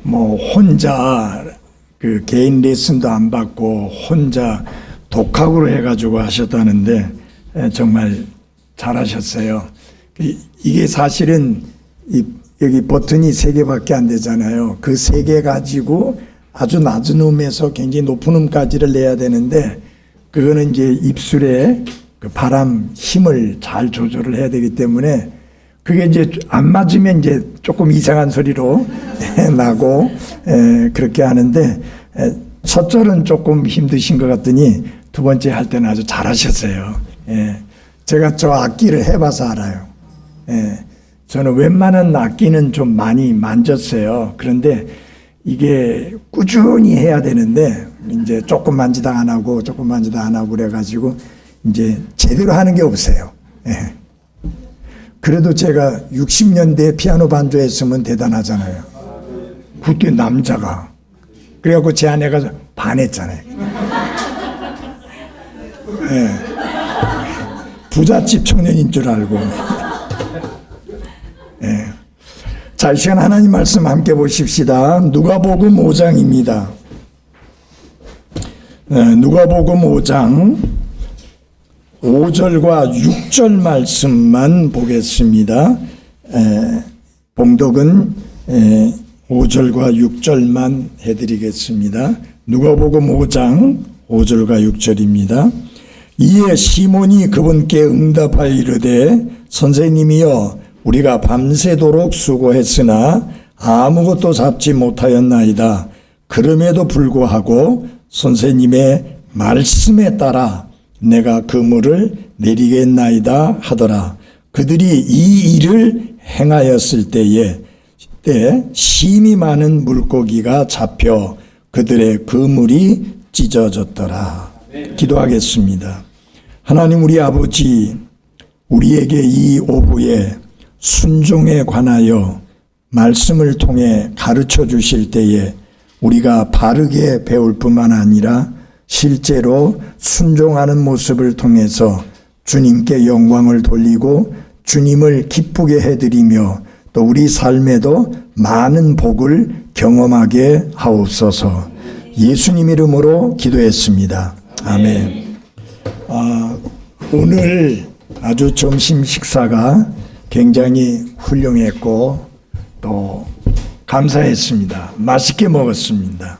뭐 혼자 그 개인 레슨도 안 받고 혼자 독학으로 해가지고 하셨다는데 정말 잘하셨어요. 이게 사실은 여기 버튼이 3개밖에 안 되잖아요. 그 3개 가지고 아주 낮은 음에서 굉장히 높은 음까지를 내야 되는데 그거는 이제 입술에 그 바람 힘을 잘 조절을 해야 되기 때문에 그게 이제 안 맞으면 이제 조금 이상한 소리로 나고 그렇게 하는데 첫 절은 조금 힘드신 것 같더니 두 번째 할 때는 아주 잘하셨어요. 제가 저 악기를 해봐서 알아요. 저는 웬만한 악기는 좀 많이 만졌어요. 그런데 이게 꾸준히 해야 되는데 이제 조금 만지다 안 하고 조금 만지다 안 하고 그래가지고 이제 제대로 하는 게 없어요. 그래도 제가 60년대에 피아노 반주했으면 대단하잖아요. 그때 남자가 그래갖고 제 아내가 반했잖아요. 부잣집 청년인 줄 알고. 자, 이 시간 하나님 말씀 함께 보십시다. 누가복음 5장입니다. 누가복음 5장 5절과 6절 말씀만 보겠습니다. 봉독은 5절과 6절만 해드리겠습니다. 누가복음 5장 5절과 6절입니다. 이에 시몬이 그분께 응답하여 이르되 선생님이여 우리가 밤새도록 수고했으나 아무것도 잡지 못하였나이다. 그럼에도 불구하고 선생님의 말씀에 따라 내가 그물을 내리겠나이다 하더라. 그들이 이 일을 행하였을 때에 심히 많은 물고기가 잡혀 그들의 그물이 찢어졌더라. 기도하겠습니다. 하나님 우리 아버지, 우리에게 이 오후에 순종에 관하여 말씀을 통해 가르쳐 주실 때에 우리가 바르게 배울 뿐만 아니라 실제로 순종하는 모습을 통해서 주님께 영광을 돌리고 주님을 기쁘게 해드리며 또 우리 삶에도 많은 복을 경험하게 하옵소서. 예수님 이름으로 기도했습니다. 아멘. 오늘 아주 점심 식사가 굉장히 훌륭했고 또 감사했습니다. 맛있게 먹었습니다.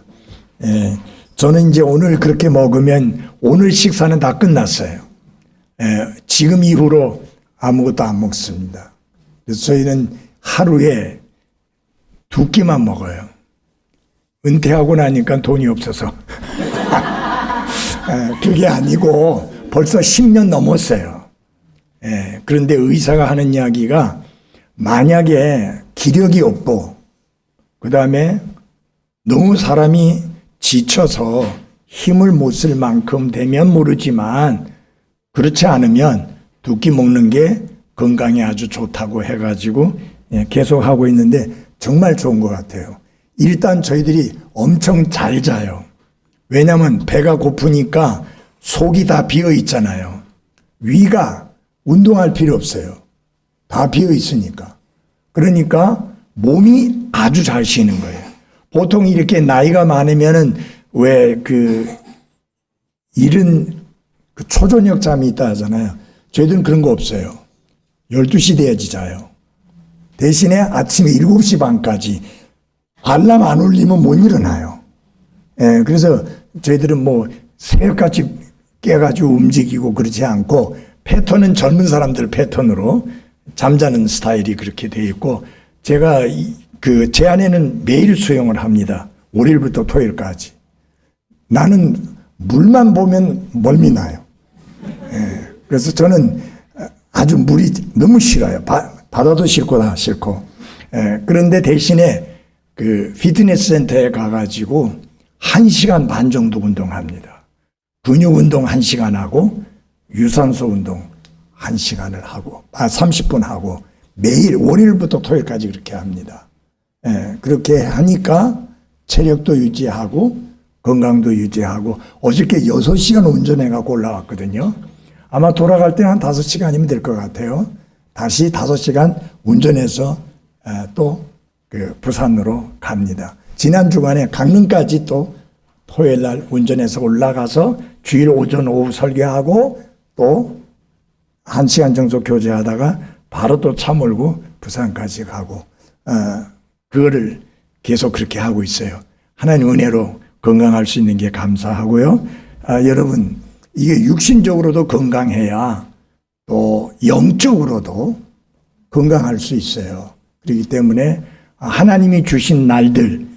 저는 이제 오늘 그렇게 먹으면 오늘 식사는 다 끝났어요. 지금 이후로 아무것도 안 먹습니다. 그래서 저희는 하루에 2끼만 먹어요. 은퇴하고 나니까 돈이 없어서. 그게 아니고 벌써 10년 넘었어요. 그런데 의사가 하는 이야기가 만약에 기력이 없고 그 다음에 너무 사람이 지쳐서 힘을 못 쓸 만큼 되면 모르지만 그렇지 않으면 2끼 먹는 게 건강에 아주 좋다고 해가지고 계속 하고 있는데 정말 좋은 것 같아요. 일단 저희들이 엄청 잘 자요. 왜냐하면 배가 고프니까 속이 다 비어 있잖아요. 위가 운동할 필요 없어요. 다 비어 있으니까. 그러니까 몸이 아주 잘 쉬는 거예요. 보통 이렇게 나이가 많으면은 왜 이른 초저녁 잠이 있다 하잖아요. 저희들은 그런 거 없어요. 12시 돼야지 자요. 대신에 아침에 7시 반까지 알람 안 울리면 못 일어나요. 그래서 저희들은 뭐 새벽까지 깨가지고 움직이고 그렇지 않고 패턴은 젊은 사람들 패턴으로 잠자는 스타일이 그렇게 돼 있고 제가 제 아내는 매일 수영을 합니다. 월요일부터 토요일까지. 나는 물만 보면 멀미 나요. 그래서 저는 아주 물이 너무 싫어요. 바다도 싫고 다 싫고. 그런데 대신에 피트니스 센터에 가가지고 1시간 반 정도 운동합니다. 근육 운동 1시간 하고 유산소 운동 1시간을 하고 30분 하고 매일 월요일부터 토요일까지 그렇게 합니다. 그렇게 하니까 체력도 유지하고 건강도 유지하고 어저께 6시간 운전해 갖고 올라왔거든요. 아마 돌아갈 때는 한 5시간이면 될 것 같아요. 다시 5시간 운전해서 또 그 부산으로 갑니다. 지난 주간에 강릉까지 또 토요일 날 운전해서 올라가서 주일 오전 오후 설교하고 또 1시간 정도 교제하다가 바로 또 차 몰고 부산까지 가고 그거를 계속 그렇게 하고 있어요. 하나님 은혜로 건강할 수 있는 게 감사하고요. 여러분 이게 육신적으로도 건강해야 또 영적으로도 건강할 수 있어요. 그렇기 때문에 하나님이 주신 날들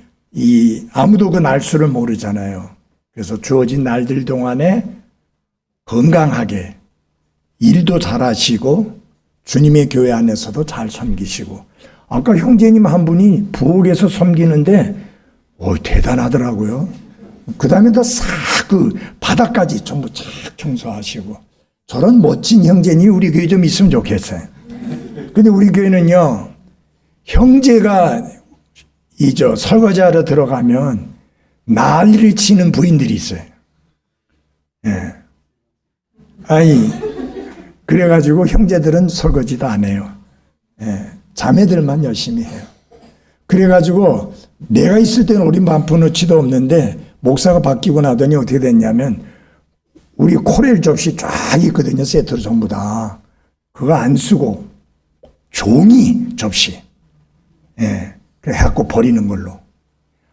아무도 그 날수를 모르잖아요. 그래서 주어진 날들 동안에 건강하게 일도 잘하시고 주님의 교회 안에서도 잘 섬기시고 아까 형제님 한 분이 부엌에서 섬기는데 대단하더라고요. 그 다음에 더 싹 그 바닥까지 전부 쫙 청소하시고 저런 멋진 형제님 우리 교회 좀 있으면 좋겠어요. 근데 우리 교회는요 형제가 설거지하러 들어가면 난리를 치는 부인들이 있어요. 예. 그래가지고 형제들은 설거지도 안 해요. 예. 자매들만 열심히 해요. 그래가지고 내가 있을 때는 우리 반푼어치도 없는데 목사가 바뀌고 나더니 어떻게 됐냐면 우리 코렐 접시 쫙 있거든요. 세트로 전부 다. 그거 안 쓰고 종이 접시. 예. 그래 해갖고 버리는 걸로.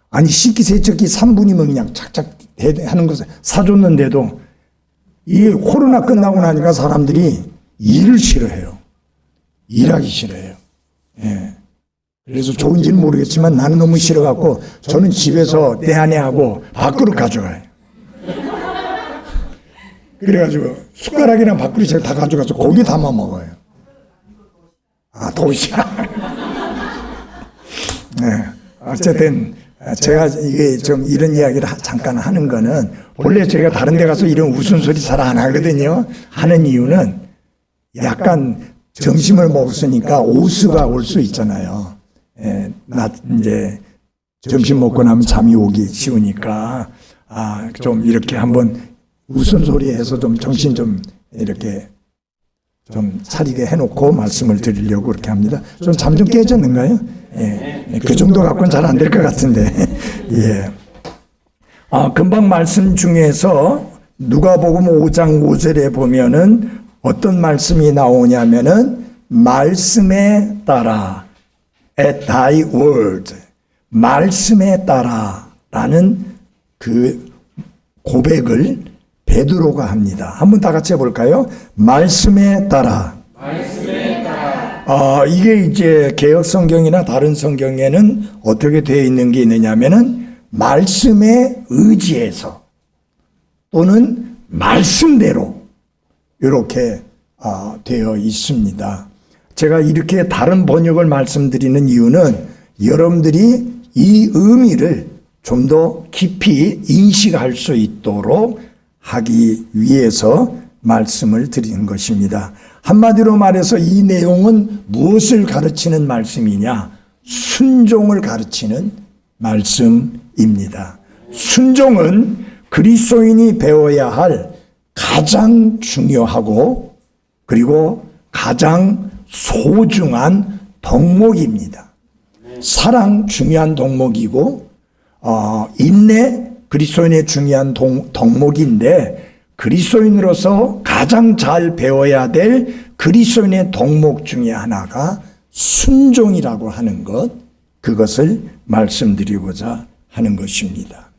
아니 식기세척기 3분이면 그냥 착착 하는 것을 사줬는데도 이게 코로나 끝나고 나니까 사람들이 일을 싫어해요. 일하기 싫어해요. 예. 그래서 좋은지는 모르겠지만 나는 너무 싫어갖고 저는 집에서 내 아내하고 밥그릇 가져가요. 그래가지고 숟가락이랑 밥그릇 제가 다 가져가서 고기 담아 먹어요. 도시락. 네. 어쨌든 제가 이게 좀 이런 이야기를 잠깐 하는 거는 본래 제가 다른 데 가서 이런 웃음소리 잘 안 하거든요. 하는 이유는 약간 점심을 먹었으니까 오스가 올 수 있잖아요. 예, 이제 점심 먹고 나면 잠이 오기 쉬우니까 좀 이렇게 한번 웃음소리 해서 좀 정신 좀 이렇게 좀 차리게 해놓고 말씀을 드리려고 그렇게 합니다. 좀 잠 좀 깨졌는가요? 예, 그 정도 갖고는 잘 안 될 것 같은데. 예. 금방 말씀 중에서 누가복음 5장 5절에 보면은 어떤 말씀이 나오냐면은 말씀에 따라 at thy word 말씀에 따라라는 그 고백을 베드로가 합니다. 한번 다 같이 해볼까요? 말씀에 따라. 말씀에 따라. 이게 이제 개역 성경이나 다른 성경에는 어떻게 되어 있는 게 있느냐면은 말씀에 의지해서 또는 말씀대로 이렇게 되어 있습니다. 제가 이렇게 다른 번역을 말씀드리는 이유는 여러분들이 이 의미를 좀 더 깊이 인식할 수 있도록 하기 위해서 말씀을 드리는 것입니다. 한마디로 말해서 이 내용은 무엇을 가르치는 말씀이냐? 순종을 가르치는 말씀입니다. 순종은 그리스도인이 배워야 할 가장 중요하고 그리고 가장 소중한 덕목입니다. 사랑 중요한 덕목이고 인내 그리스도인의 중요한 덕목인데 그리스도인으로서 가장 잘 배워야 될 그리스도인의 덕목 중에 하나가 순종이라고 하는 것, 그것을 말씀드리고자 하는 것입니다.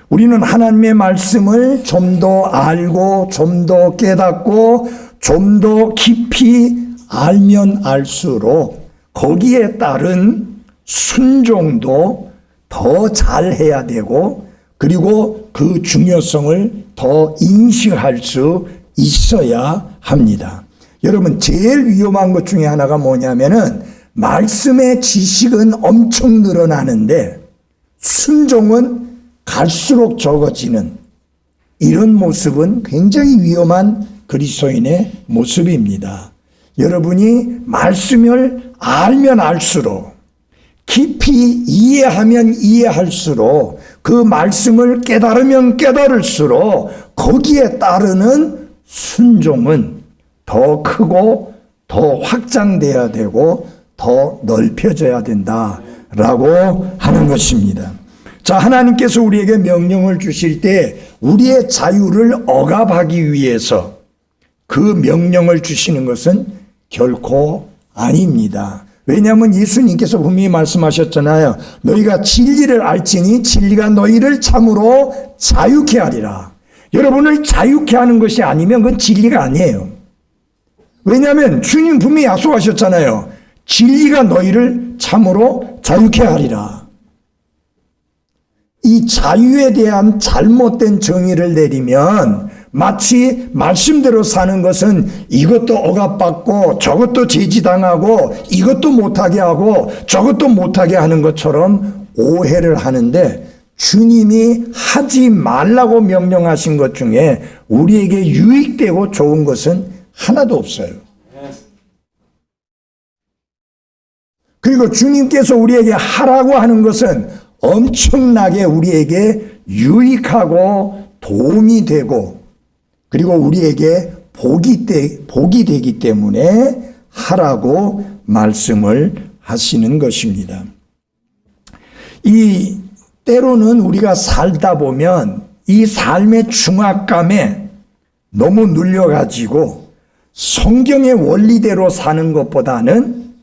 우리는 하나님의 말씀을 좀 더 알고 좀 더 깨닫고 좀 더 깊이 알면 알수록 거기에 따른 순종도 더 잘해야 되고 그리고 그 중요성을 더 인식할 수 있어야 합니다. 여러분 제일 위험한 것 중에 하나가 뭐냐면은 말씀의 지식은 엄청 늘어나는데 순종은 갈수록 적어지는 이런 모습은 굉장히 위험한 그리스도인의 모습입니다. 여러분이 말씀을 알면 알수록 깊이 이해하면 이해할수록 그 말씀을 깨달으면 깨달을수록 거기에 따르는 순종은 더 크고 더 확장돼야 되고 더 넓혀져야 된다. 라고 하는 것입니다. 자, 하나님께서 우리에게 명령을 주실 때 우리의 자유를 억압하기 위해서 그 명령을 주시는 것은 결코 아닙니다. 왜냐하면 예수님께서 분명히 말씀하셨잖아요. 너희가 진리를 알지니 진리가 너희를 참으로 자유케 하리라. 여러분을 자유케 하는 것이 아니면 그건 진리가 아니에요. 왜냐하면 주님 분명히 약속하셨잖아요. 진리가 너희를 참으로 자유케 하리라. 이 자유에 대한 잘못된 정의를 내리면 마치 말씀대로 사는 것은 이것도 억압받고 저것도 제지당하고 이것도 못하게 하고 저것도 못하게 하는 것처럼 오해를 하는데, 주님이 하지 말라고 명령하신 것 중에 우리에게 유익되고 좋은 것은 하나도 없어요. 그리고 주님께서 우리에게 하라고 하는 것은 엄청나게 우리에게 유익하고 도움이 되고 그리고 우리에게 복이 되기 때문에 하라고 말씀을 하시는 것입니다. 이 때로는 우리가 살다 보면 이 삶의 중압감에 너무 눌려가지고 성경의 원리대로 사는 것보다는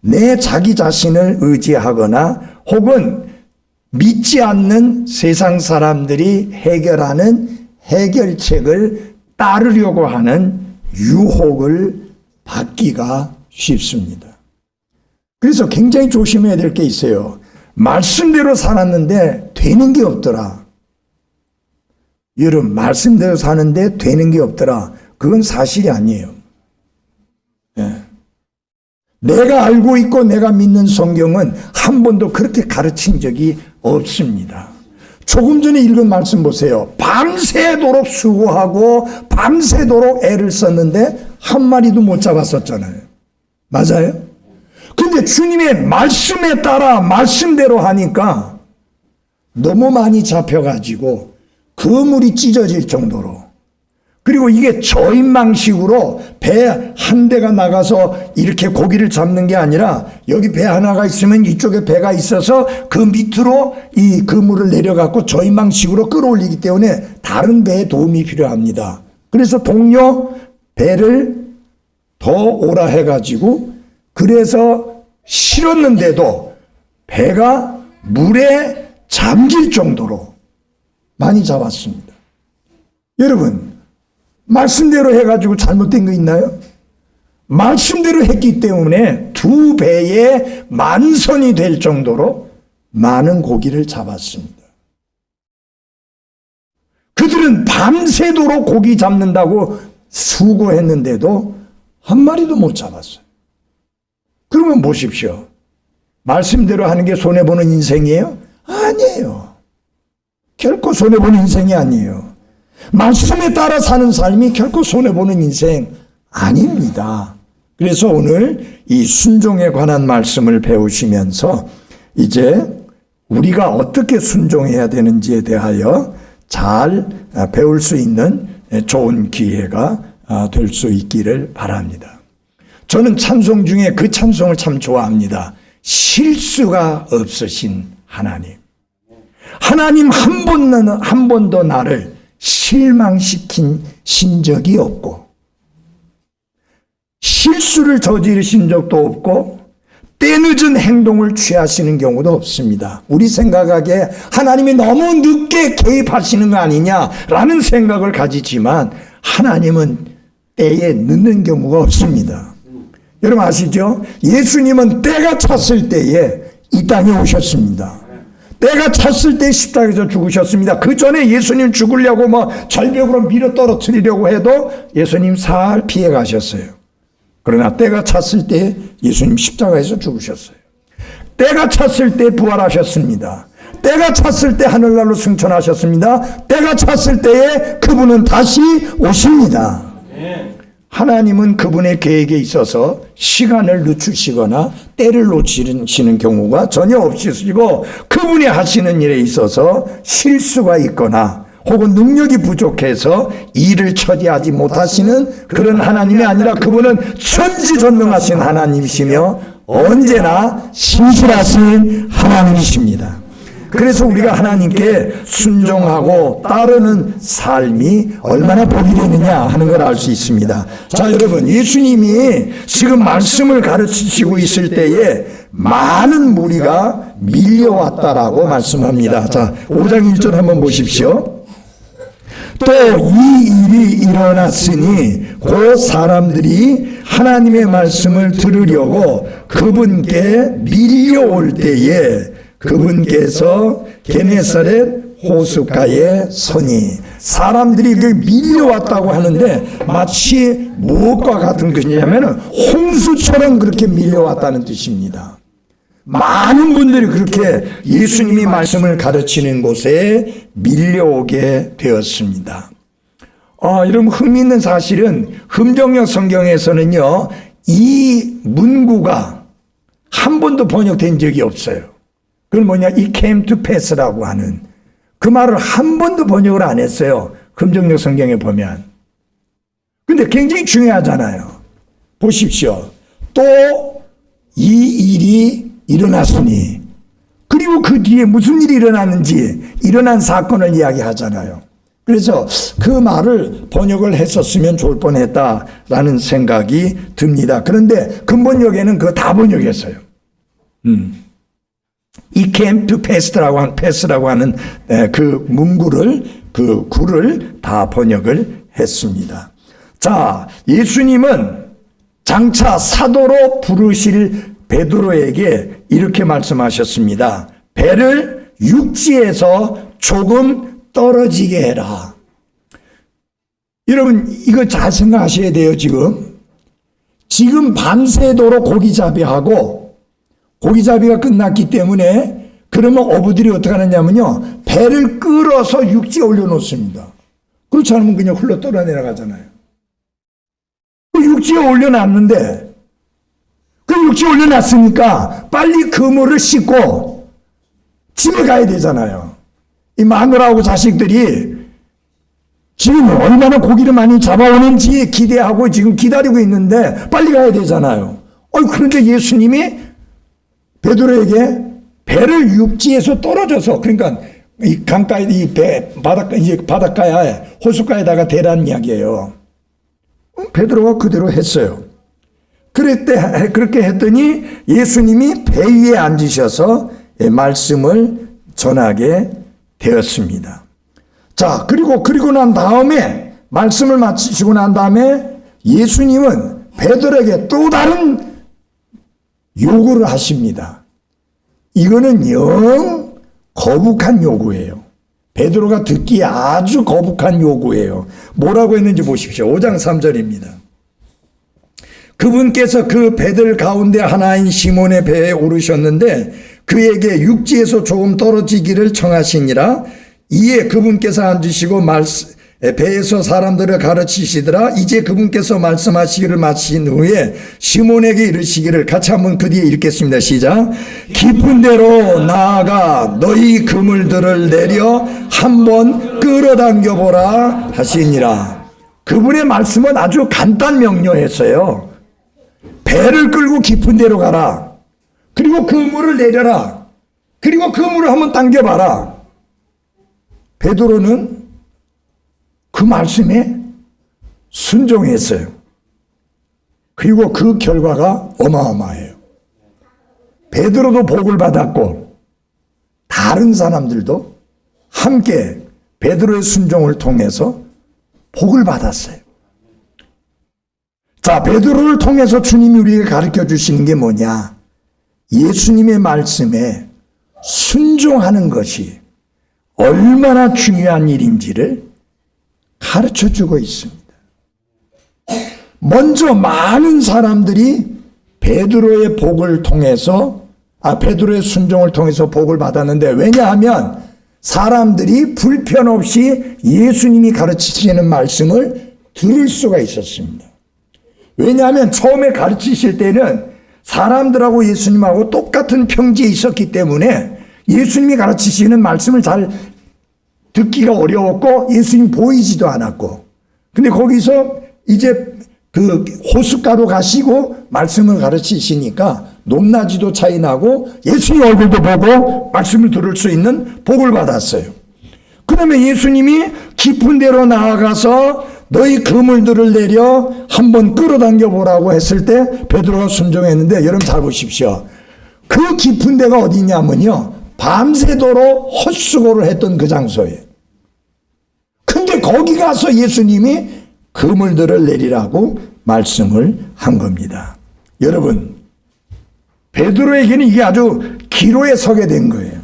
내 자기 자신을 의지하거나 혹은 믿지 않는 세상 사람들이 해결하는 해결책을 따르려고 하는 유혹을 받기가 쉽습니다. 그래서 굉장히 조심해야 될 게 있어요. 말씀대로 살았는데 되는 게 없더라. 여러분, 말씀대로 사는데 되는 게 없더라. 그건 사실이 아니에요. 네. 내가 알고 있고 내가 믿는 성경은 한 번도 그렇게 가르친 적이 없습니다. 조금 전에 읽은 말씀 보세요. 밤새도록 수고하고 밤새도록 애를 썼는데 한 마리도 못 잡았었잖아요. 맞아요? 근데 주님의 말씀에 따라 말씀대로 하니까 너무 많이 잡혀가지고 그물이 찢어질 정도로, 그리고 이게 저인망식으로 배 한 대가 나가서 이렇게 고기를 잡는 게 아니라 여기 배 하나가 있으면 이쪽에 배가 있어서 그 밑으로 이 그물을 내려갖고 저인망식으로 끌어올리기 때문에 다른 배의 도움이 필요합니다. 그래서 동료 배를 더 오라 해가지고 그래서 실었는데도 배가 물에 잠길 정도로 많이 잡았습니다. 여러분, 말씀대로 해가지고 잘못된 거 있나요? 말씀대로 했기 때문에 두 배의 만선이 될 정도로 많은 고기를 잡았습니다. 그들은 밤새도록 고기 잡는다고 수고했는데도 한 마리도 못 잡았어요. 그러면 보십시오. 말씀대로 하는 게 손해보는 인생이에요? 아니에요. 결코 손해보는 인생이 아니에요. 말씀에 따라 사는 삶이 결코 손해보는 인생 아닙니다. 그래서 오늘 이 순종에 관한 말씀을 배우시면서 이제 우리가 어떻게 순종해야 되는지에 대하여 잘 배울 수 있는 좋은 기회가 될 수 있기를 바랍니다. 저는 찬송 중에 그 찬송을 참 좋아합니다. 실수가 없으신 하나님. 하나님 한 번도 나를 실망시킨 적이 없고 실수를 저지르신 적도 없고 때늦은 행동을 취하시는 경우도 없습니다. 우리 생각하기에 하나님이 너무 늦게 개입하시는 거 아니냐라는 생각을 가지지만 하나님은 때에 늦는 경우가 없습니다. 여러분 아시죠? 예수님은 때가 찼을 때에 이 땅에 오셨습니다. 때가 찼을 때 십자가에서 죽으셨습니다. 그 전에 예수님 죽으려고 절벽으로 밀어 떨어뜨리려고 해도 예수님 살 피해 가셨어요. 그러나 때가 찼을 때 예수님 십자가에서 죽으셨어요. 때가 찼을 때 부활하셨습니다. 때가 찼을 때 하늘나라로 승천하셨습니다. 때가 찼을 때에 그분은 다시 오십니다. 하나님은 그분의 계획에 있어서 시간을 늦추시거나 때를 놓치시는 경우가 전혀 없으시고 그분이 하시는 일에 있어서 실수가 있거나 혹은 능력이 부족해서 일을 처리하지 못하시는 그런 하나님이 아니라 그분은 천지전능하신 하나님이시며 언제나 신실하신 하나님이십니다. 그래서 우리가 하나님께 순종하고 따르는 삶이 얼마나 복이 되느냐 하는 걸 알 수 있습니다. 자, 여러분, 예수님이 지금 말씀을 가르치시고 있을 때에 많은 무리가 밀려왔다라고 말씀합니다. 자, 5장 1절 한번 보십시오. 또 이 일이 일어났으니 곧 사람들이 하나님의 말씀을 들으려고 그분께 밀려올 때에 그분께서 게네사렛 호숫가에 서니, 사람들이 밀려왔다고 하는데 마치 무엇과 같은 것이냐면 홍수처럼 그렇게 밀려왔다는 뜻입니다. 많은 분들이 그렇게 예수님이 말씀을 가르치는 곳에 밀려오게 되었습니다. 여러분, 흥미있는 사실은 흠정역 성경에서는요, 이 문구가 한 번도 번역된 적이 없어요. 그건 뭐냐, It came to pass라고 하는 그 말을 한 번도 번역을 안 했어요. 흠정역 성경에 보면. 근데 굉장히 중요하잖아요. 보십시오. 또 이 일이 일어났으니, 그리고 그 뒤에 무슨 일이 일어났는지 일어난 사건을 이야기하잖아요. 그래서 그 말을 번역을 했었으면 좋을 뻔했다라는 생각이 듭니다. 그런데 근본역에는 그거 다 번역했어요. It came to pass라고 하는 그 문구를, 그 구를 다 번역을 했습니다. 자, 예수님은 장차 사도로 부르실 베드로에게 이렇게 말씀하셨습니다. 배를 육지에서 조금 떨어지게 해라. 여러분, 이거 잘 생각하셔야 돼요. 지금 밤새도록 고기잡이하고, 고기잡이가 끝났기 때문에, 그러면 어부들이 어떻게 하느냐면요, 배를 끌어서 육지에 올려놓습니다. 그렇지 않으면 그냥 흘러 떨어 내려가잖아요. 그 육지에 올려놨는데, 그 육지에 올려놨으니까 빨리 그물을 싣고 집에 가야 되잖아요. 이 마누라하고 자식들이 지금 얼마나 고기를 많이 잡아오는지 기대하고 지금 기다리고 있는데 빨리 가야 되잖아요. 그런데 예수님이 베드로에게 배를 육지에서 떨어져서, 그러니까 이 강가에, 이 바닷가에, 호숫가에다가 대라는 이야기예요. 베드로가 그대로 했어요. 그렇게 했더니 예수님이 배 위에 앉으셔서 말씀을 전하게 되었습니다. 자, 그리고 난 다음에, 말씀을 마치시고 난 다음에 예수님은 베드로에게 또 다른 요구를 하십니다. 이거는 영 거북한 요구예요. 베드로가 듣기에 아주 거북한 요구예요. 뭐라고 했는지 보십시오. 5장 3절입니다. 그분께서 그 배들 가운데 하나인 시몬의 배에 오르셨는데 그에게 육지에서 조금 떨어지기를 청하시니라. 이에 그분께서 앉으시고 배에서 사람들을 가르치시더라. 이제 그분께서 말씀하시기를 마친 후에 시몬에게 이르시기를, 같이 한번 그 뒤에 읽겠습니다. 시작. 깊은 데로 나아가 너희 그물들을 내려 한번 끌어당겨 보라 하시니라. 그분의 말씀은 아주 간단 명료했어요. 배를 끌고 깊은 데로 가라. 그리고 그물을 내려라. 그리고 그물을 한번 당겨봐라. 베드로는 그 말씀에 순종했어요. 그리고 그 결과가 어마어마해요. 베드로도 복을 받았고 다른 사람들도 함께 베드로의 순종을 통해서 복을 받았어요. 자, 베드로를 통해서 주님이 우리에게 가르쳐 주시는 게 뭐냐? 예수님의 말씀에 순종하는 것이 얼마나 중요한 일인지를 가르쳐 주고 있습니다. 먼저 많은 사람들이 베드로의 복을 통해서, 베드로의 순종을 통해서 복을 받았는데, 왜냐하면 사람들이 불편 없이 예수님이 가르치시는 말씀을 들을 수가 있었습니다. 왜냐하면 처음에 가르치실 때는 사람들하고 예수님하고 똑같은 평지에 있었기 때문에 예수님이 가르치시는 말씀을 잘 듣기가 어려웠고 예수님 보이지도 않았고, 근데 거기서 이제 그 호숫가로 가시고 말씀을 가르치시니까 높낮이도 차이 나고 예수님 얼굴도 보고 말씀을 들을 수 있는 복을 받았어요. 그다음에 예수님이 깊은 데로 나아가서 너희 그물들을 내려 한번 끌어당겨 보라고 했을 때 베드로가 순종했는데, 여러분 잘 보십시오. 그 깊은 데가 어디냐면요, 밤새도록 헛수고를 했던 그 장소예요. 근데 거기 가서 예수님이 그물들을 내리라고 말씀을 한 겁니다. 여러분, 베드로에게는 이게 아주 기로에 서게 된 거예요.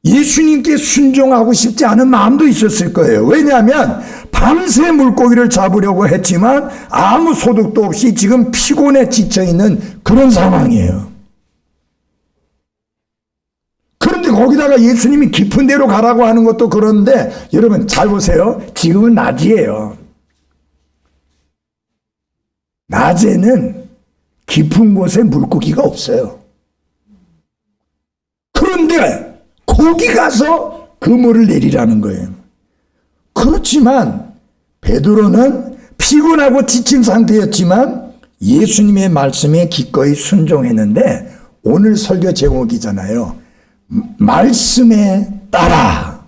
예수님께 순종하고 싶지 않은 마음도 있었을 거예요. 왜냐하면 밤새 물고기를 잡으려고 했지만 아무 소득도 없이 지금 피곤에 지쳐있는 그런 상황이에요. 그런데 거기다가 예수님이 깊은 데로 가라고 하는 것도 그런데, 여러분 잘 보세요. 지금은 낮이에요. 낮에는 깊은 곳에 물고기가 없어요. 그런데 거기 가서 그물을 내리라는 거예요. 그렇지만 베드로는 피곤하고 지친 상태였지만 예수님의 말씀에 기꺼이 순종했는데, 오늘 설교 제목이잖아요. 말씀에 따라.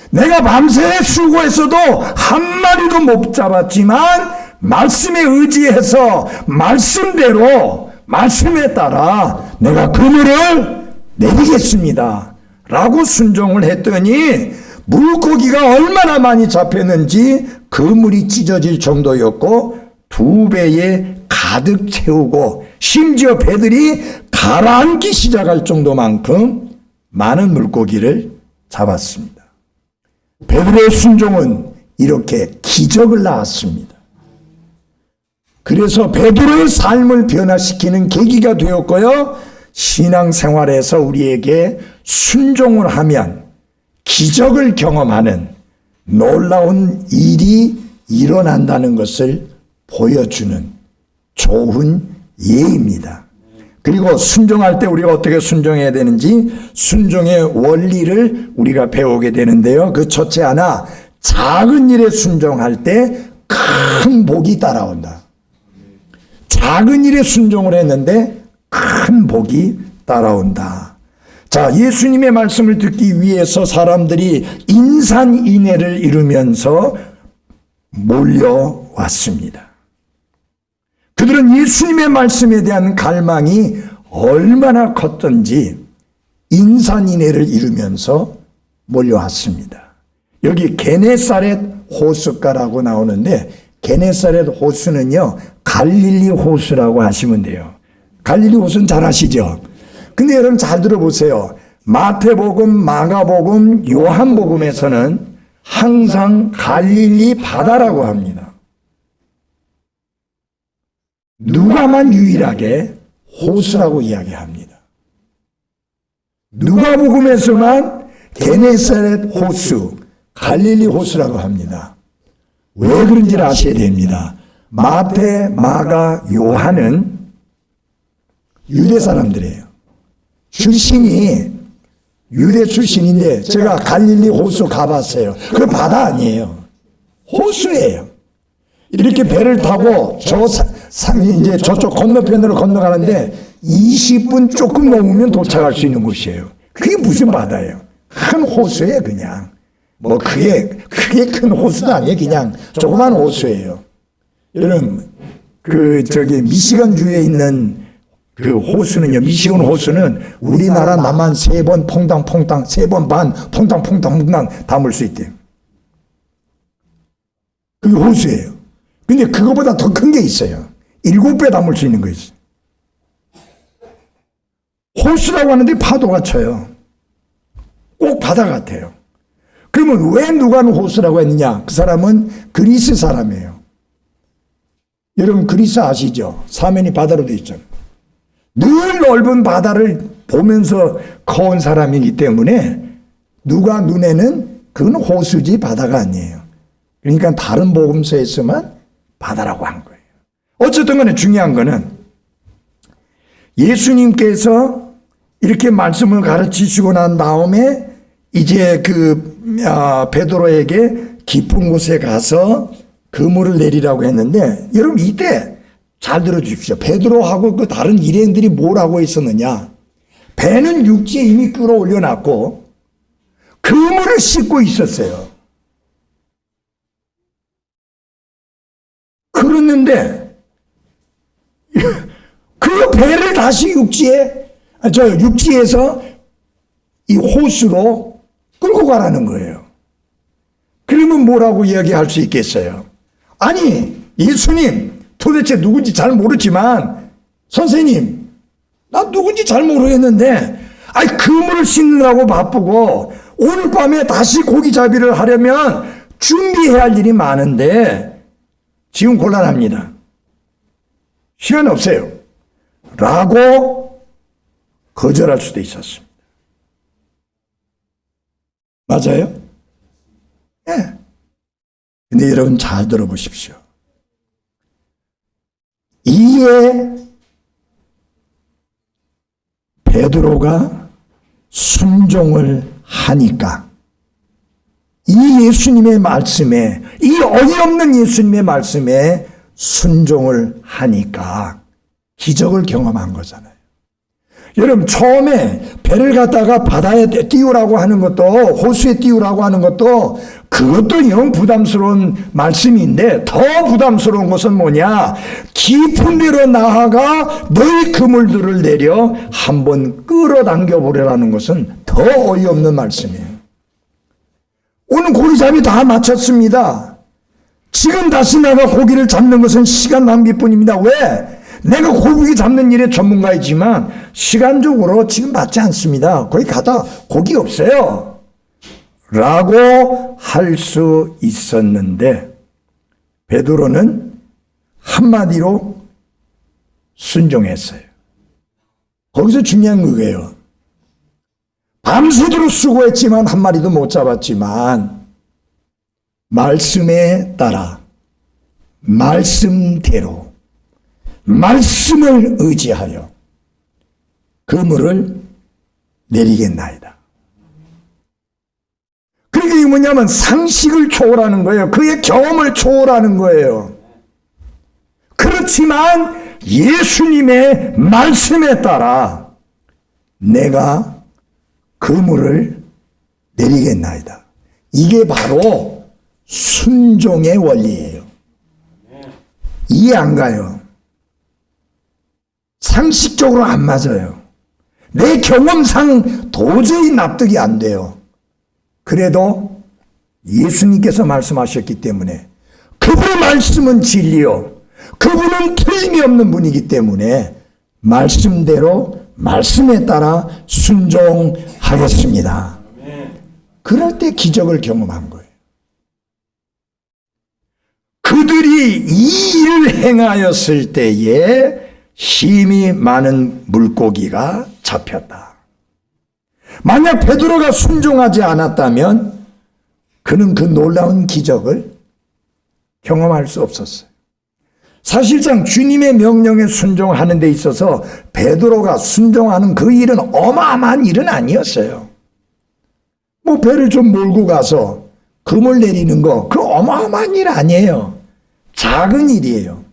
내가 밤새 수고했어도 한 마리도 못 잡았지만 말씀에 의지해서 말씀대로, 말씀에 따라 내가 그물을 내리겠습니다 라고 순종을 했더니 물고기가 얼마나 많이 잡혔는지 그물이 찢어질 정도였고 2배에 가득 채우고 심지어 배들이 가라앉기 시작할 정도만큼 많은 물고기를 잡았습니다. 베드로의 순종은 이렇게 기적을 낳았습니다. 그래서 베드로의 삶을 변화시키는 계기가 되었고요, 신앙생활에서 우리에게 순종을 하면 기적을 경험하는 놀라운 일이 일어난다는 것을 보여주는 좋은 예입니다. 그리고 순종할 때 우리가 어떻게 순종해야 되는지 순종의 원리를 우리가 배우게 되는데요. 그 첫째 하나, 작은 일에 순종할 때 큰 복이 따라온다. 작은 일에 순종을 했는데 큰 복이 따라온다. 자, 예수님의 말씀을 듣기 위해서 사람들이 인산인해를 이루면서 몰려왔습니다. 그들은 예수님의 말씀에 대한 갈망이 얼마나 컸던지 인산인해를 이루면서 몰려왔습니다. 여기 게네사렛 호숫가라고 나오는데, 게네사렛 호수는요 갈릴리 호수라고 하시면 돼요. 갈릴리 호수는 잘 아시죠? 근데 여러분 잘 들어보세요. 마태복음, 마가복음, 요한복음에서는 항상 갈릴리 바다라고 합니다. 누가만 유일하게 호수라고 이야기합니다. 누가복음에서만 게네사렛 호수, 갈릴리 호수라고 합니다. 왜 그런지를 아셔야 됩니다. 마태, 마가, 요한은 유대 사람들이에요. 출신이 유대 출신인데, 제가 갈릴리 호수 가봤어요. 그 바다 아니에요. 호수예요. 이렇게 배를 타고 이제 저쪽 건너편으로 건너가는데 20분 조금 넘으면 도착할 수 있는 곳이에요. 그게 무슨 바다예요? 큰 호수예요, 그냥. 뭐 그게 큰 호수도 아니에요. 그냥 조그만 호수예요. 여러분, 미시건주에 있는 그 호수는요, 미시건 호수는 우리나라 남한 3번 퐁당퐁당, 3번 반 퐁당퐁당 담을 수 있대요. 그게 호수예요. 근데 그거보다 더 큰 게 있어요. 7배 담을 수 있는 거 있어요. 호수라고 하는데 파도가 쳐요. 꼭 바다 같아요. 그러면 왜 누가 호수라고 했느냐? 그 사람은 그리스 사람이에요. 여러분 그리스 아시죠? 사면이 바다로 되어 있잖아요. 늘 넓은 바다를 보면서 커온 사람이기 때문에 누가 눈에는 그건 호수지 바다가 아니에요. 그러니까 다른 복음서에서만 바다라고 한 거예요. 어쨌든 간에 중요한 거는 예수님께서 이렇게 말씀을 가르치시고 난 다음에 이제 베드로에게 깊은 곳에 가서 그물을 내리라고 했는데, 여러분 이때 잘 들어주십시오. 베드로하고 그 다른 일행들이 뭘 하고 있었느냐. 배는 육지에 이미 끌어올려 놨고 그물을 씻고 있었어요. 그랬는데 그 배를 다시 육지에서 이 호수로 끌고 가라는 거예요. 그러면 뭐라고 이야기할 수 있겠어요? 아니, 예수님, 도대체 누군지 잘 모르지만, 선생님, 나 누군지 잘 모르겠는데, 그물을 씻느라고 바쁘고, 오늘 밤에 다시 고기잡이를 하려면 준비해야 할 일이 많은데, 지금 곤란합니다. 시간 없어요. 라고 거절할 수도 있었습니다. 맞아요? 예. 근데 여러분 잘 들어보십시오. 이에 베드로가 순종을 하니까 이 예수님의 말씀에, 이 어이없는 예수님의 말씀에 순종을 하니까 기적을 경험한 거잖아요. 여러분 처음에 배를 갖다가 바다에 띄우라고 하는 것도, 호수에 띄우라고 하는 것도, 그것도 영 부담스러운 말씀인데 더 부담스러운 것은 뭐냐? 깊은 데로 나아가 너희 그물들을 내려 한번 끌어당겨 보려라는 것은 더 어이없는 말씀이에요. 오늘 고기잡이 다 마쳤습니다. 지금 다시 내가 고기를 잡는 것은 시간 낭비뿐입니다. 왜? 내가 고기 잡는 일에 전문가이지만 시간적으로 지금 맞지 않습니다. 거기 가다 고기 없어요. 라고 할 수 있었는데 베드로는 한마디로 순종했어요. 거기서 중요한 거예요. 밤새도록 수고했지만 한 마리도 못 잡았지만 말씀에 따라 말씀대로 말씀을 의지하여 그물을 내리겠나이다. 그러니까 이게 뭐냐면 상식을 초월하는 거예요. 그의 경험을 초월하는 거예요. 그렇지만 예수님의 말씀에 따라 내가 그물을 내리겠나이다. 이게 바로 순종의 원리예요. 이해 안 가요. 상식적으로 안 맞아요. 내 경험상 도저히 납득이 안 돼요. 그래도 예수님께서 말씀하셨기 때문에 그분의 말씀은 진리요. 그분은 틀림이 없는 분이기 때문에 말씀대로 말씀에 따라 순종하겠습니다. 그럴 때 기적을 경험한 거예요. 그들이 이 일을 행하였을 때에 힘이 많은 물고기가 잡혔다. 만약 베드로가 순종하지 않았다면 그는 그 놀라운 기적을 경험할 수 없었어요. 사실상 주님의 명령에 순종하는 데 있어서 베드로가 순종하는 그 일은 어마어마한 일은 아니었어요. 뭐 배를 좀 몰고 가서 그물 내리는 거, 그 어마어마한 일 아니에요. 작은 일이에요.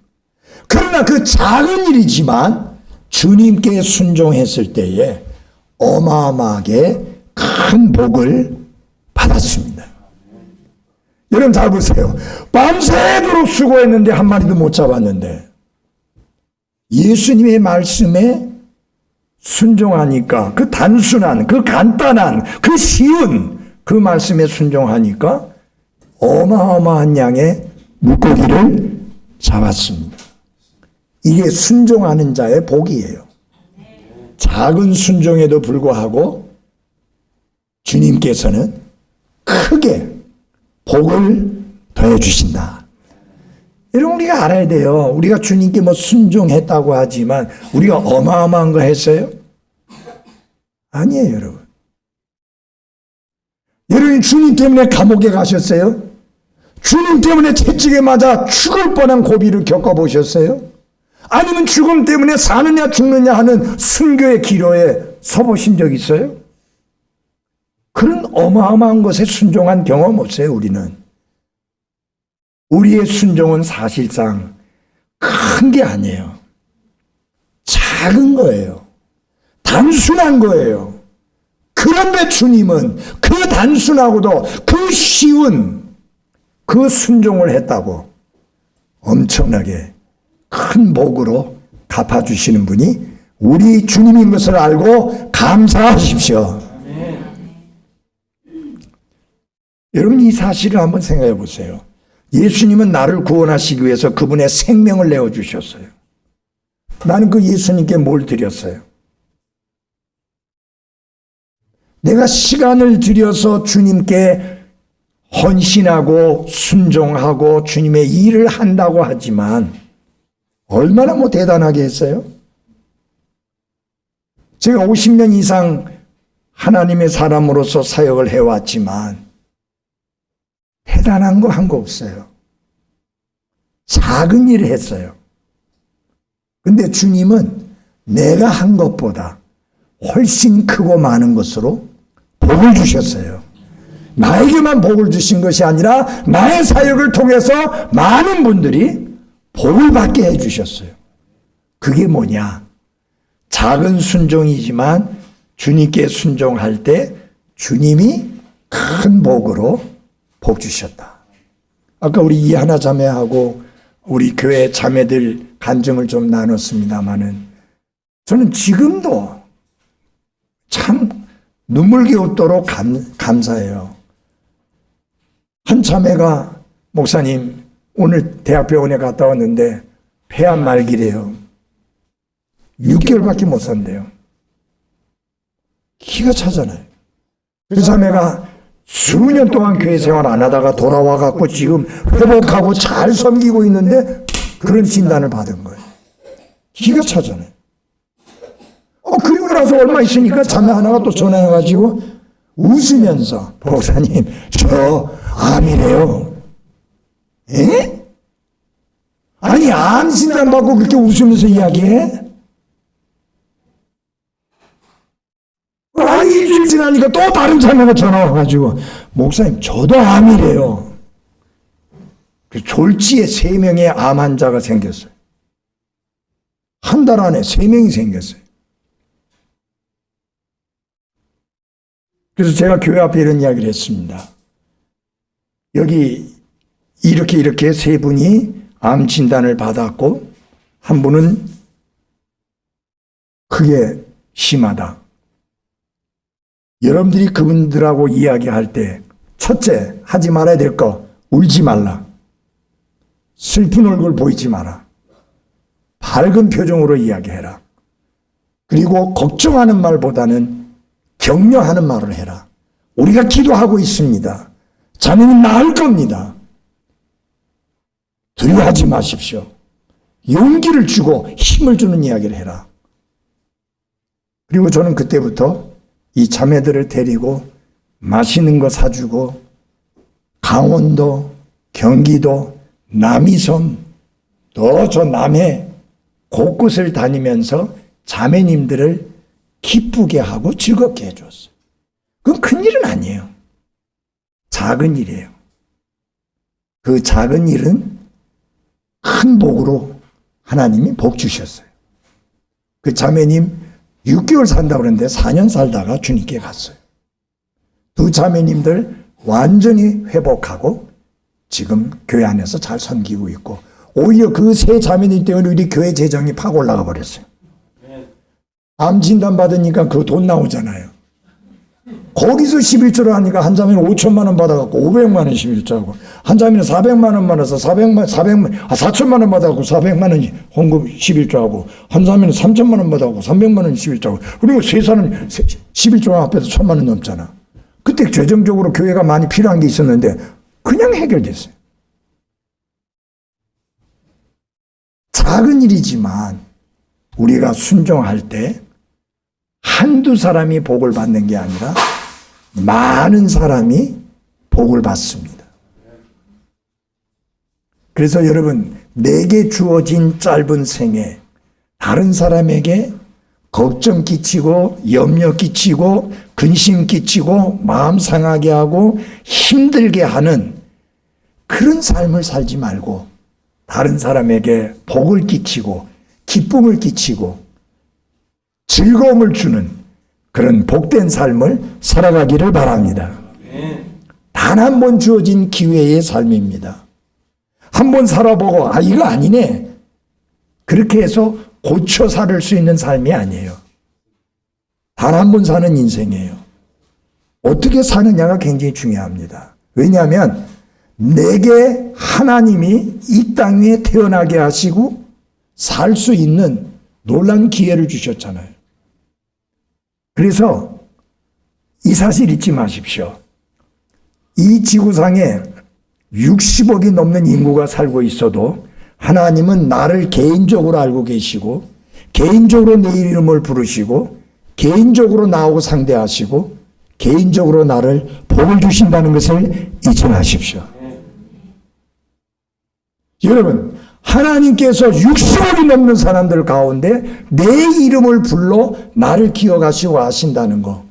그러나 그 작은 일이지만 주님께 순종했을 때에 어마어마하게 큰 복을 받았습니다. 여러분 잘 보세요. 밤새도록 수고했는데 한 마리도 못 잡았는데 예수님의 말씀에 순종하니까, 그 단순한, 그 간단한, 그 쉬운 그 말씀에 순종하니까 어마어마한 양의 물고기를 잡았습니다. 이게 순종하는 자의 복이에요. 작은 순종에도 불구하고 주님께서는 크게 복을 더해 주신다. 여러분 우리가 알아야 돼요. 우리가 주님께 뭐 순종했다고 하지만 우리가 어마어마한 거 했어요? 아니에요, 여러분. 여러분 주님 때문에 감옥에 가셨어요? 주님 때문에 채찍에 맞아 죽을 뻔한 고비를 겪어보셨어요? 아니면 죽음 때문에 사느냐 죽느냐 하는 순교의 기로에 서보신 적 있어요? 그런 어마어마한 것에 순종한 경험 없어요, 우리는. 우리의 순종은 사실상 큰 게 아니에요. 작은 거예요. 단순한 거예요. 그런데 주님은 그 단순하고도 그 쉬운 그 순종을 했다고 엄청나게 큰 복으로 갚아주시는 분이 우리 주님인 것을 알고 감사하십시오. 여러분, 이 사실을 한번 생각해 보세요. 예수님은 나를 구원하시기 위해서 그분의 생명을 내어주셨어요. 나는 그 예수님께 뭘 드렸어요? 내가 시간을 들여서 주님께 헌신하고 순종하고 주님의 일을 한다고 하지만 얼마나 대단하게 했어요? 제가 50년 이상 하나님의 사람으로서 사역을 해왔지만 대단한 거 한 거 없어요. 작은 일을 했어요. 근데 주님은 내가 한 것보다 훨씬 크고 많은 것으로 복을 주셨어요. 나에게만 복을 주신 것이 아니라 나의 사역을 통해서 많은 분들이 복을 받게 해주셨어요. 그게 뭐냐? 작은 순종이지만 주님께 순종할 때 주님이 큰 복으로 복 주셨다. 아까 우리 이하나 자매하고 우리 교회 자매들 간증을 좀 나눴습니다마는 저는 지금도 참 눈물겨우도록 감사해요. 한 자매가 목사님 오늘 대학병원에 갔다 왔는데 폐암 말기래요. 6개월밖에 못 산대요. 기가 차잖아요. 그 자매가 수년 동안 교회 생활 안 하다가 돌아와 갖고 지금 회복하고 잘 섬기고 있는데 그런 진단을 받은 거예요. 기가 차잖아요. 그리고 나서 얼마 있으니까 자매 하나가 또 전화해가지고 웃으면서 목사님 저 암이래요. 에? 아니 암 진단 받고 그렇게 웃으면서 이야기해? 아니 일주일 지나니까 또 다른 자매가 전화 와가지고 목사님 저도 암이래요. 졸지에 3명의 암 환자가 생겼어요. 한 달 안에 3명이 생겼어요. 그래서 제가 교회 앞에 이런 이야기를 했습니다. 여기 이렇게 3분이 암 진단을 받았고 한 분은 크게 심하다. 여러분들이 그분들하고 이야기할 때 첫째 하지 말아야 될 거 울지 말라. 슬픈 얼굴 보이지 마라. 밝은 표정으로 이야기해라. 그리고 걱정하는 말보다는 격려하는 말을 해라. 우리가 기도하고 있습니다. 자네는 나을 겁니다. 두려워하지 마십시오. 용기를 주고 힘을 주는 이야기를 해라. 그리고 저는 그때부터 이 자매들을 데리고 맛있는 거 사주고 강원도, 경기도, 남이섬 또 저 남해 곳곳을 다니면서 자매님들을 기쁘게 하고 즐겁게 해줬어요. 그건 큰 일은 아니에요. 작은 일이에요. 그 작은 일은 큰 복으로 하나님이 복 주셨어요. 그 자매님 6개월 산다고 그랬는데 4년 살다가 주님께 갔어요. 2 자매님들 완전히 회복하고 지금 교회 안에서 잘 섬기고 있고 오히려 그 3 자매님 때문에 우리 교회 재정이 팍 올라가 버렸어요. 암 진단 받으니까 그 돈 나오잖아요. 거기서 11조를 하니까 한 자매는 5천만 원 받아갖고 500만 원 11조하고 한 자매는 400만 원 받아서 4천만 원 받아갖고 400만 원 헌금 11조하고 한 자매는 3천만 원 받아갖고 300만 원 11조하고 그리고 세사는 11조 앞에서 1,000만 원 넘잖아. 그때 재정적으로 교회가 많이 필요한 게 있었는데 그냥 해결됐어요. 작은 일이지만 우리가 순종할 때 한두 사람이 복을 받는 게 아니라 많은 사람이 복을 받습니다. 그래서 여러분, 내게 주어진 짧은 생에 다른 사람에게 걱정 끼치고 염려 끼치고 근심 끼치고 마음 상하게 하고 힘들게 하는 그런 삶을 살지 말고 다른 사람에게 복을 끼치고 기쁨을 끼치고 즐거움을 주는 그런 복된 삶을 살아가기를 바랍니다. 단 한 번 주어진 기회의 삶입니다. 한 번 살아보고 이거 아니네. 그렇게 해서 고쳐 살을 수 있는 삶이 아니에요. 단 한 번 사는 인생이에요. 어떻게 사느냐가 굉장히 중요합니다. 왜냐하면 내게 하나님이 이 땅 위에 태어나게 하시고 살 수 있는 놀라운 기회를 주셨잖아요. 그래서 이 사실 잊지 마십시오. 이 지구상에 60억이 넘는 인구가 살고 있어도 하나님은 나를 개인적으로 알고 계시고 개인적으로 내 이름을 부르시고 개인적으로 나하고 상대하시고 개인적으로 나를 복을 주신다는 것을 잊지 마십시오. 여러분, 하나님께서 60억이 넘는 사람들 가운데 내 이름을 불러 나를 기억하시고 하신다는 거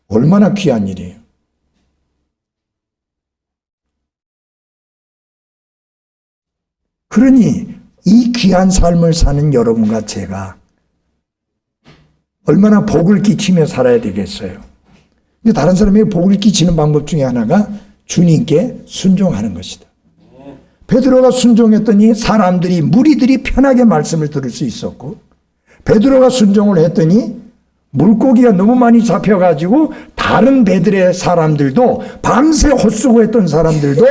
얼마나 귀한 일이에요. 그러니 이 귀한 삶을 사는 여러분과 제가 얼마나 복을 끼치며 살아야 되겠어요. 근데 다른 사람에게 복을 끼치는 방법 중에 하나가 주님께 순종하는 것이다. 베드로가 순종했더니 사람들이 무리들이 편하게 말씀을 들을 수 있었고 베드로가 순종을 했더니 물고기가 너무 많이 잡혀가지고 다른 배들의 사람들도 밤새 헛수고했던 사람들도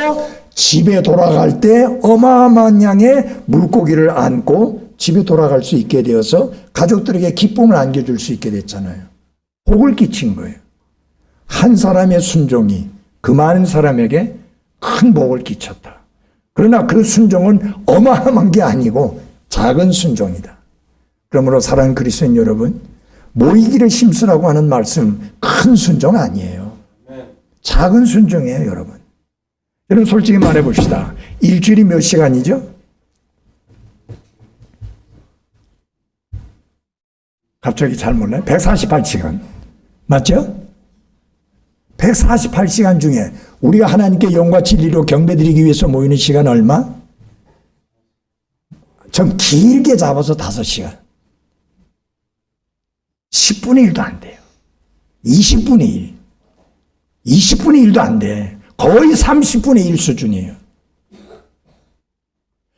집에 돌아갈 때 어마어마한 양의 물고기를 안고 집에 돌아갈 수 있게 되어서 가족들에게 기쁨을 안겨줄 수 있게 됐잖아요. 복을 끼친 거예요. 한 사람의 순종이 그 많은 사람에게 큰 복을 끼쳤다. 그러나 그 순종은 어마어마한 게 아니고 작은 순종이다. 그러므로 사랑하는 그리스도인 여러분, 모이기를 힘쓰라고 하는 말씀 큰 순종 아니에요. 작은 순종이에요, 여러분. 여러분 솔직히 말해 봅시다. 일주일이 몇 시간이죠? 갑자기 잘 몰라요. 148시간. 맞죠? 148시간 중에 우리가 하나님께 영과 진리로 경배드리기 위해서 모이는 시간 얼마? 좀 길게 잡아서 5시간. 10분의 1도 안 돼요. 20분의 1. 20분의 1도 안 돼. 거의 30분의 1 수준이에요.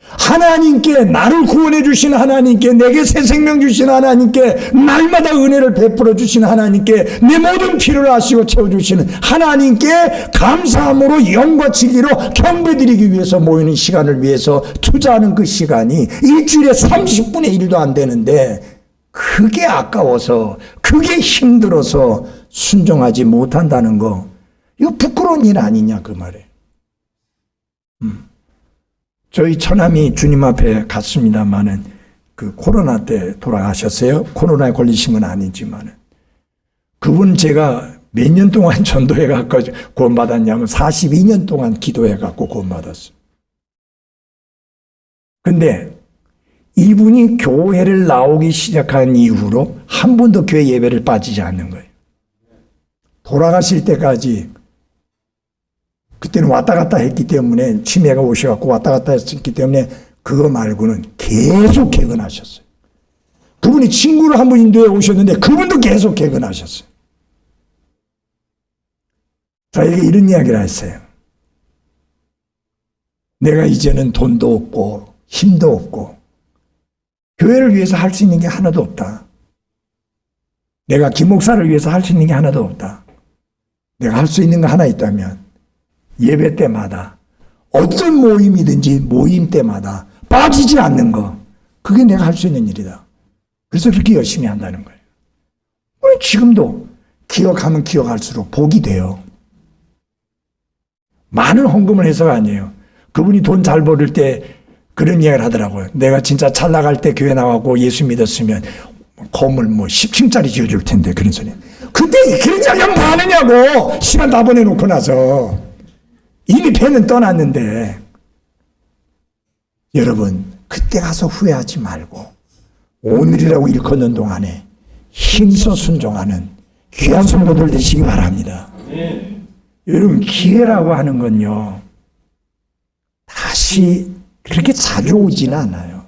하나님께 나를 구원해 주신 하나님께 내게 새 생명 주신 하나님께 날마다 은혜를 베풀어 주신 하나님께 내 모든 필요를 아시고 채워주시는 하나님께 감사함으로 영과 진리로 경배드리기 위해서 모이는 시간을 위해서 투자하는 그 시간이 일주일에 30분의 1도 안 되는데 그게 아까워서 그게 힘들어서 순종하지 못한다는 거 이거 부끄러운 일 아니냐 그 말이에요. 저희 처남이 주님 앞에 갔습니다마는 그 코로나 때 돌아가셨어요. 코로나에 걸리신 건 아니지만은 그분 제가 몇 년 동안 전도해 갖고 구원받았냐면 42년 동안 기도해 갖고 구원받았어요. 근데 이분이 교회를 나오기 시작한 이후로 한 번도 교회 예배를 빠지지 않는 거예요. 돌아가실 때까지 그때는 왔다 갔다 했기 때문에 치매가 오셔갖고 왔다 갔다 했기 때문에 그거 말고는 계속 개근하셨어요. 그분이 친구를 한 분 인도에 오셨는데 그분도 계속 개근하셨어요. 저에게 이런 이야기를 했어요. 내가 이제는 돈도 없고 힘도 없고 교회를 위해서 할 수 있는 게 하나도 없다. 내가 김 목사를 위해서 할 수 있는 게 하나도 없다. 내가 할 수 있는 거 하나 있다면 예배 때마다 어떤 모임이든지 모임 때마다 빠지지 않는 거 그게 내가 할 수 있는 일이다. 그래서 그렇게 열심히 한다는 거예요. 지금도 기억하면 기억할수록 복이 돼요. 많은 헌금을 해서가 아니에요. 그분이 돈 잘 벌을 때 그런 이야기를 하더라고요. 내가 진짜 잘 나갈 때 교회 나가고 예수 믿었으면 건물 10층짜리 지어줄 텐데 그런 소리. 그때 그런 이야기 하면 뭐 하느냐고. 시간 다 보내놓고 나서. 이미 배는 떠났는데 여러분 그때 가서 후회하지 말고 오늘이라고 일컫는 동안에 힘써 순종하는 귀한 성도들 되시기 바랍니다. 여러분 기회라고 하는 건요 다시 그렇게 자주 오지는 않아요.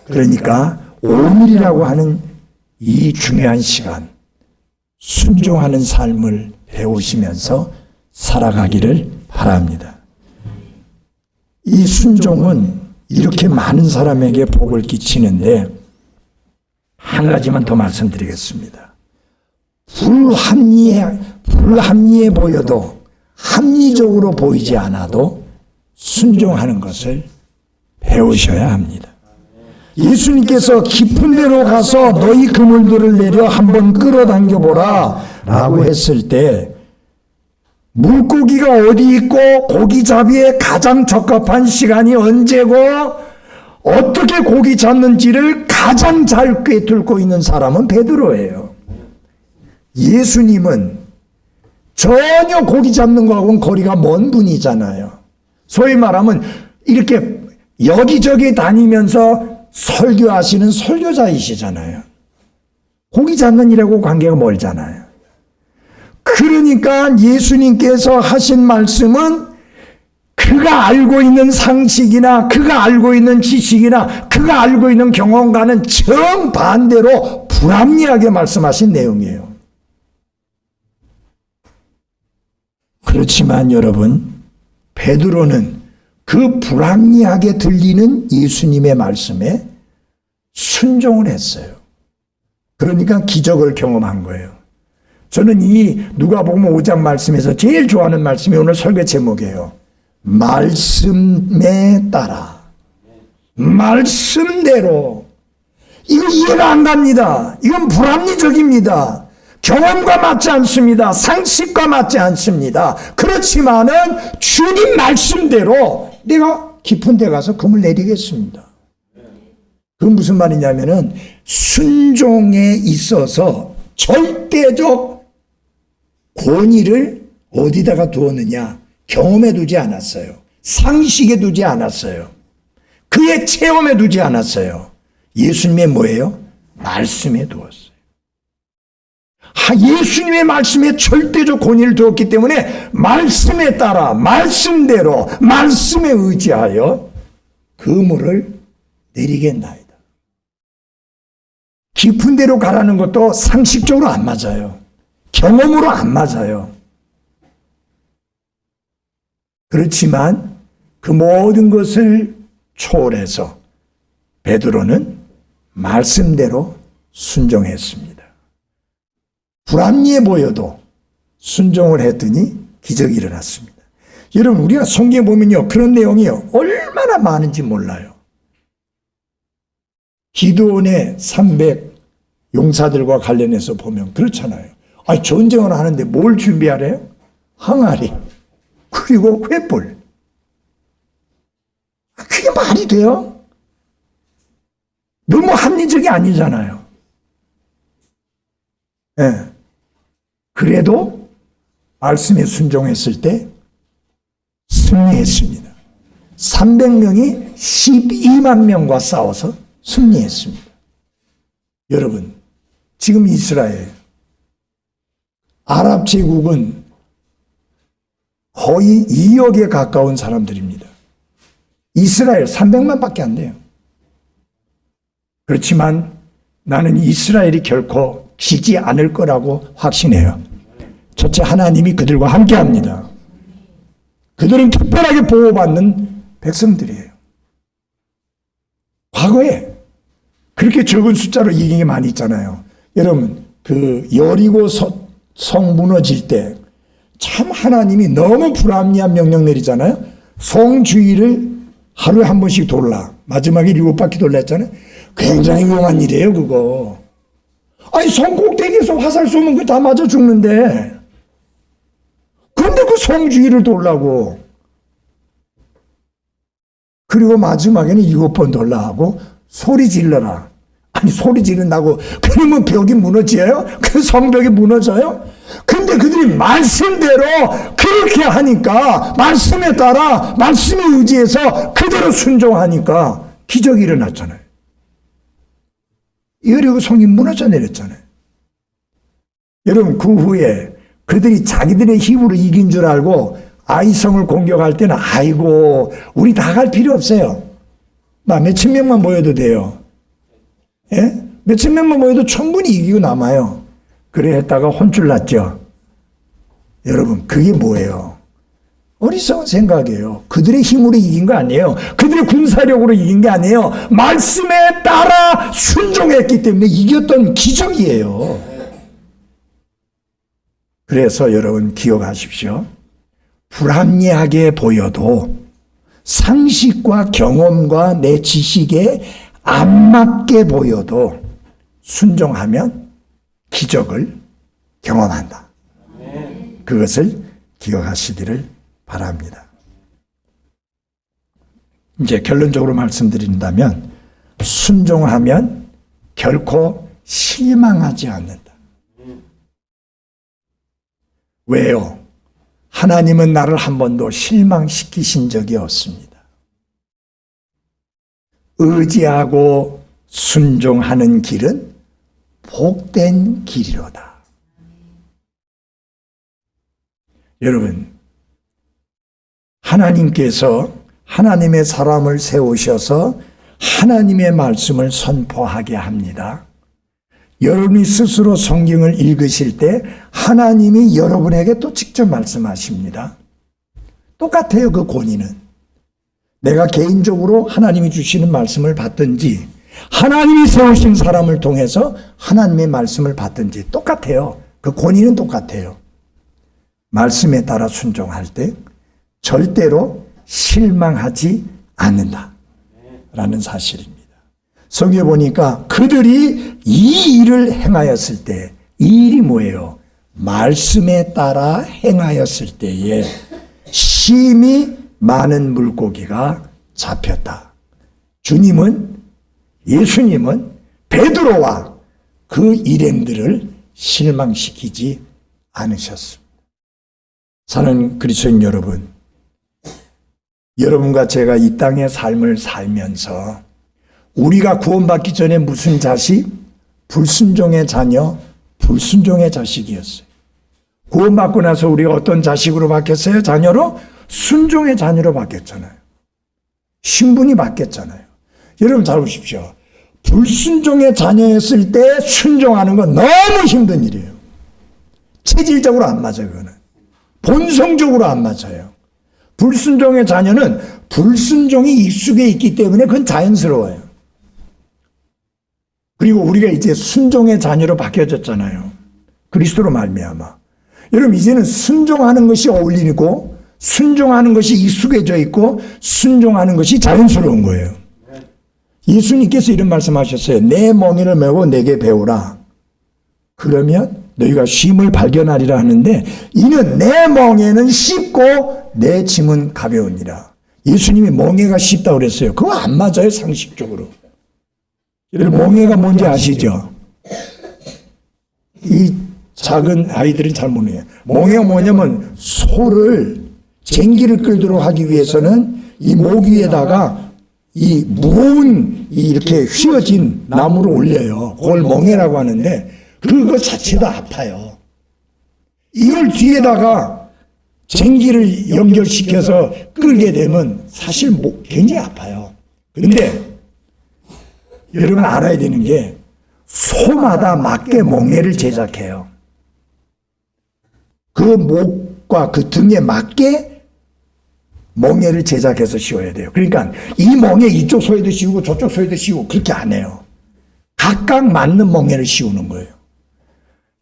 그러니까 오늘이라고 하는 이 중요한 시간, 순종하는 삶을 배우시면서 살아가기를 바랍니다. 이 순종은 이렇게 많은 사람에게 복을 끼치는데 한 가지만 더 말씀드리겠습니다. 불합리해 보여도 합리적으로 보이지 않아도 순종하는 것을 배우셔야 합니다. 예수님께서 깊은 데로 가서 너희 그물들을 내려 한번 끌어당겨 보라 라고 했을 때 물고기가 어디 있고 고기 잡이에 가장 적합한 시간이 언제고 어떻게 고기 잡는지를 가장 잘 꿰뚫고 있는 사람은 베드로예요. 예수님은 전혀 고기 잡는 거하고는 거리가 먼 분이잖아요. 소위 말하면 이렇게 여기저기 다니면서 설교하시는 설교자이시잖아요. 고기 잡는 일하고 관계가 멀잖아요. 그러니까 예수님께서 하신 말씀은 그가 알고 있는 상식이나 그가 알고 있는 지식이나 그가 알고 있는 경험과는 정반대로 불합리하게 말씀하신 내용이에요. 그렇지만 여러분, 베드로는 그 불합리하게 들리는 예수님의 말씀에 순종을 했어요. 그러니까 기적을 경험한 거예요. 저는 이 누가복음 5장 말씀에서 제일 좋아하는 말씀이 오늘 설교 제목이에요. 말씀에 따라. 말씀대로. 이거 이해가 안 갑니다. 이건 불합리적입니다. 경험과 맞지 않습니다. 상식과 맞지 않습니다. 그렇지만은 주님 말씀대로 내가 깊은 데 가서 금을 내리겠습니다. 그건 무슨 말이냐면은 순종에 있어서 절대적 권위를 어디다가 두었느냐? 경험에 두지 않았어요. 상식에 두지 않았어요. 그의 체험에 두지 않았어요. 예수님의 뭐예요? 말씀에 두었어요. 예수님의 말씀에 절대적 권위를 두었기 때문에 말씀에 따라 말씀대로 말씀에 의지하여 그물을 내리겠나이다. 깊은 데로 가라는 것도 상식적으로 안 맞아요. 경험으로 안 맞아요. 그렇지만 그 모든 것을 초월해서 베드로는 말씀대로 순종했습니다. 불합리해 보여도 순종을 했더니 기적이 일어났습니다. 여러분, 우리가 성경에 보면요, 그런 내용이 얼마나 많은지 몰라요. 기드온의 300 용사들과 관련해서 보면 그렇잖아요. 전쟁을 하는데 뭘 준비하래요? 항아리, 그리고 횃불. 그게 말이 돼요? 너무 합리적이 아니잖아요. 네. 그래도 말씀에 순종했을 때 승리했습니다. 300명이 12만 명과 싸워서 승리했습니다. 여러분, 지금 이스라엘, 아랍 제국은 거의 2억에 가까운 사람들입니다. 이스라엘 300만 밖에 안 돼요. 그렇지만 나는 이스라엘이 결코 지지 않을 거라고 확신해요. 첫째, 하나님이 그들과 함께 합니다. 그들은 특별하게 보호받는 백성들이에요. 과거에 그렇게 적은 숫자로 이긴 게 많이 있잖아요. 여러분, 그 여리고 성 무너질 때 참 하나님이 너무 불합리한 명령 내리잖아요. 성 주위를 하루에 한 번씩 돌라. 마지막에 7바퀴 돌라 했잖아요. 굉장히 위험한 일이에요, 그거. 성 꼭대기에서 화살 쏘면 그거 다 맞아 죽는데. 그런데 그 성 주위를 돌라고. 그리고 마지막에는 7번 돌라 하고 소리 질러라. 소리 지른다고 그러면 벽이 무너져요? 그 성벽이 무너져요? 근데 그들이 말씀대로 그렇게 하니까, 말씀에 따라 말씀에 의지해서 그대로 순종하니까 기적이 일어났잖아요. 여리고 성이 무너져 내렸잖아요. 여러분, 그 후에 그들이 자기들의 힘으로 이긴 줄 알고 아이성을 공격할 때는 아이고 우리 다 갈 필요 없어요. 몇천 명만 모여도 돼요. 예? 몇천 명만 모여도 충분히 이기고 남아요. 그래 했다가 혼쭐 났죠. 여러분 그게 뭐예요? 어리석은 생각이에요. 그들의 힘으로 이긴 거 아니에요. 그들의 군사력으로 이긴 게 아니에요. 말씀에 따라 순종했기 때문에 이겼던 기적이에요. 그래서 여러분 기억하십시오. 불합리하게 보여도 상식과 경험과 내 지식에 안 맞게 보여도 순종하면 기적을 경험한다. 그것을 기억하시기를 바랍니다. 이제 결론적으로 말씀드린다면 순종하면 결코 실망하지 않는다. 왜요? 하나님은 나를 한 번도 실망시키신 적이 없습니다. 의지하고 순종하는 길은 복된 길이로다. 여러분, 하나님께서 하나님의 사람을 세우셔서 하나님의 말씀을 선포하게 합니다. 여러분이 스스로 성경을 읽으실 때 하나님이 여러분에게 또 직접 말씀하십니다. 똑같아요, 그 권위는. 내가 개인적으로 하나님이 주시는 말씀을 받든지 하나님이 세우신 사람을 통해서 하나님의 말씀을 받든지 똑같아요. 그 권위는 똑같아요. 말씀에 따라 순종할 때 절대로 실망하지 않는다 라는 사실입니다. 성경에 보니까 그들이 이 일을 행하였을 때, 이 일이 뭐예요? 말씀에 따라 행하였을 때에 심히 많은 물고기가 잡혔다. 예수님은 베드로와 그 일행들을 실망시키지 않으셨습니다. 사랑하는 그리스도인 여러분, 여러분과 제가 이 땅의 삶을 살면서 우리가 구원받기 전에 무슨 자식? 불순종의 자녀, 불순종의 자식이었어요. 구원받고 나서 우리가 어떤 자식으로 바뀌었어요? 자녀로? 순종의 자녀로 바뀌었잖아요. 신분이 바뀌었잖아요. 여러분 잘 보십시오. 불순종의 자녀였을 때 순종하는 건 너무 힘든 일이에요. 체질적으로 안 맞아요. 그거는. 본성적으로 안 맞아요. 불순종의 자녀는 불순종이 익숙해 있기 때문에 그건 자연스러워요. 그리고 우리가 이제 순종의 자녀로 바뀌어졌잖아요. 그리스도로 말미암아. 여러분 이제는 순종하는 것이 어울리고 순종하는 것이 익숙해져 있고 순종하는 것이 자연스러운 거예요. 예수님께서 이런 말씀하셨어요. 내 멍에를 메고 내게 배우라. 그러면 너희가 쉼을 발견하리라 하는데 이는 내 멍에는 쉽고 내 짐은 가벼우니라. 예수님이 멍에가 쉽다고 그랬어요. 그거 안 맞아요, 상식적으로. 여러분 멍에가 뭔지 아시죠? 이 작은 아이들은 잘 모르네요. 멍에가 뭐냐면 소를 쟁기를 끌도록 하기 위해서는 이 목 위에다가 이 무거운 이렇게 휘어진 나무를 올려요. 그걸 멍에라고 하는데 그거 자체도 아파요. 이걸 뒤에다가 쟁기를 연결시켜서 끌게 되면 사실 굉장히 아파요. 그런데 여러분 알아야 되는 게 소마다 맞게 멍에를 제작해요. 그 목과 그 등에 맞게 멍에를 제작해서 씌워야 돼요. 그러니까 이 멍에 이쪽 소에도 씌우고 저쪽 소에도 씌우고 그렇게 안 해요. 각각 맞는 멍에를 씌우는 거예요.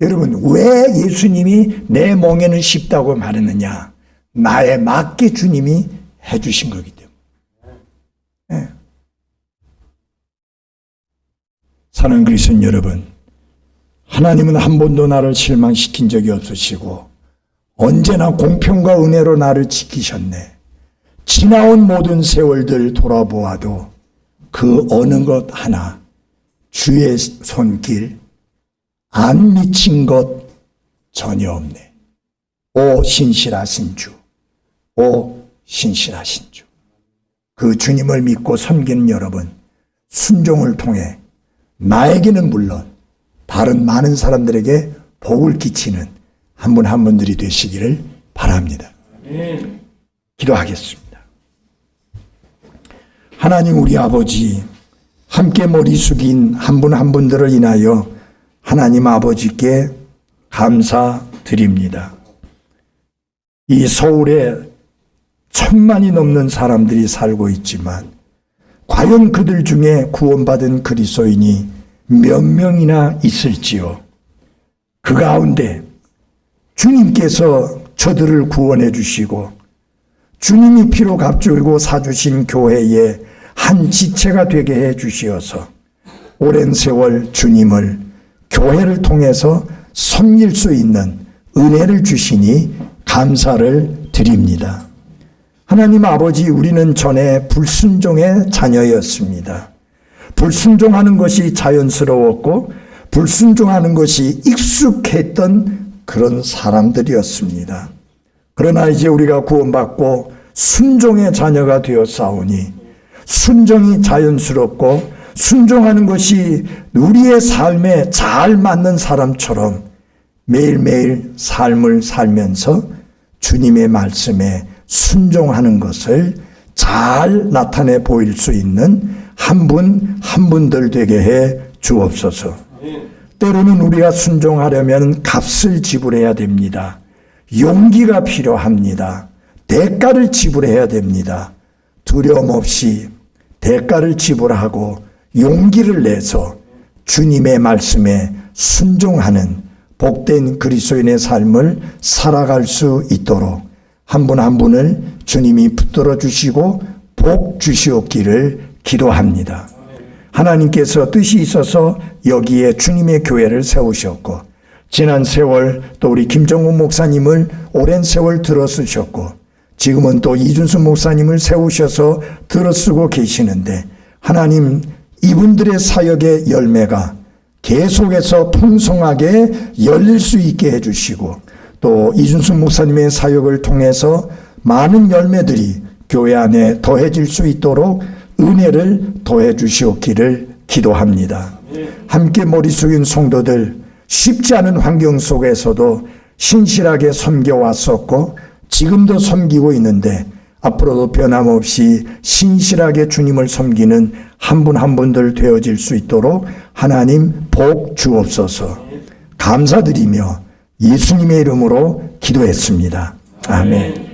여러분 왜 예수님이 내 멍에는 쉽다고 말했느냐? 나에 맞게 주님이 해주신 거기 때문에. 네. 사랑하는 그리스도인 여러분, 하나님은 한 번도 나를 실망시킨 적이 없으시고 언제나 공평과 은혜로 나를 지키셨네. 지나온 모든 세월들 돌아보아도 그 어느 것 하나 주의 손길 안 미친 것 전혀 없네. 오 신실하신 주, 오 신실하신 주. 그 주님을 믿고 섬기는 여러분, 순종을 통해 나에게는 물론 다른 많은 사람들에게 복을 끼치는 한 분 한 분들이 되시기를 바랍니다. 기도하겠습니다. 하나님 우리 아버지, 함께 머리 숙인 한 분 한 분들을 인하여 하나님 아버지께 감사드립니다. 이 서울에 1000만이 넘는 사람들이 살고 있지만 과연 그들 중에 구원받은 그리스도인이 몇 명이나 있을지요. 그 가운데 주님께서 저들을 구원해 주시고 주님이 피로 값주고 사주신 교회의 한 지체가 되게 해 주시어서 오랜 세월 주님을 교회를 통해서 섬길 수 있는 은혜를 주시니 감사를 드립니다. 하나님 아버지, 우리는 전에 불순종의 자녀였습니다. 불순종하는 것이 자연스러웠고 불순종하는 것이 익숙했던 그런 사람들이었습니다. 그러나 이제 우리가 구원받고 순종의 자녀가 되었사오니 순종이 자연스럽고 순종하는 것이 우리의 삶에 잘 맞는 사람처럼 매일매일 삶을 살면서 주님의 말씀에 순종하는 것을 잘 나타내 보일 수 있는 한 분 한 분들 되게 해 주옵소서. 때로는 우리가 순종하려면 값을 지불해야 됩니다. 용기가 필요합니다. 대가를 지불해야 됩니다. 두려움 없이 대가를 지불하고 용기를 내서 주님의 말씀에 순종하는 복된 그리스도인의 삶을 살아갈 수 있도록 한 분 한 분을 주님이 붙들어 주시고 복 주시옵기를 기도합니다. 하나님께서 뜻이 있어서 여기에 주님의 교회를 세우셨고 지난 세월 또 우리 김정훈 목사님을 오랜 세월 들어쓰셨고 지금은 또 이준수 목사님을 세우셔서 들어쓰고 계시는데 하나님 이분들의 사역의 열매가 계속해서 풍성하게 열릴 수 있게 해주시고 또 이준수 목사님의 사역을 통해서 많은 열매들이 교회 안에 더해질 수 있도록 은혜를 더해 주시옵기를 기도합니다. 함께 머리 숙인 성도들, 쉽지 않은 환경 속에서도 신실하게 섬겨왔었고 지금도 섬기고 있는데 앞으로도 변함없이 신실하게 주님을 섬기는 한 분 한 분들 되어질 수 있도록 하나님 복 주옵소서. 감사드리며 예수님의 이름으로 기도했습니다. 아멘.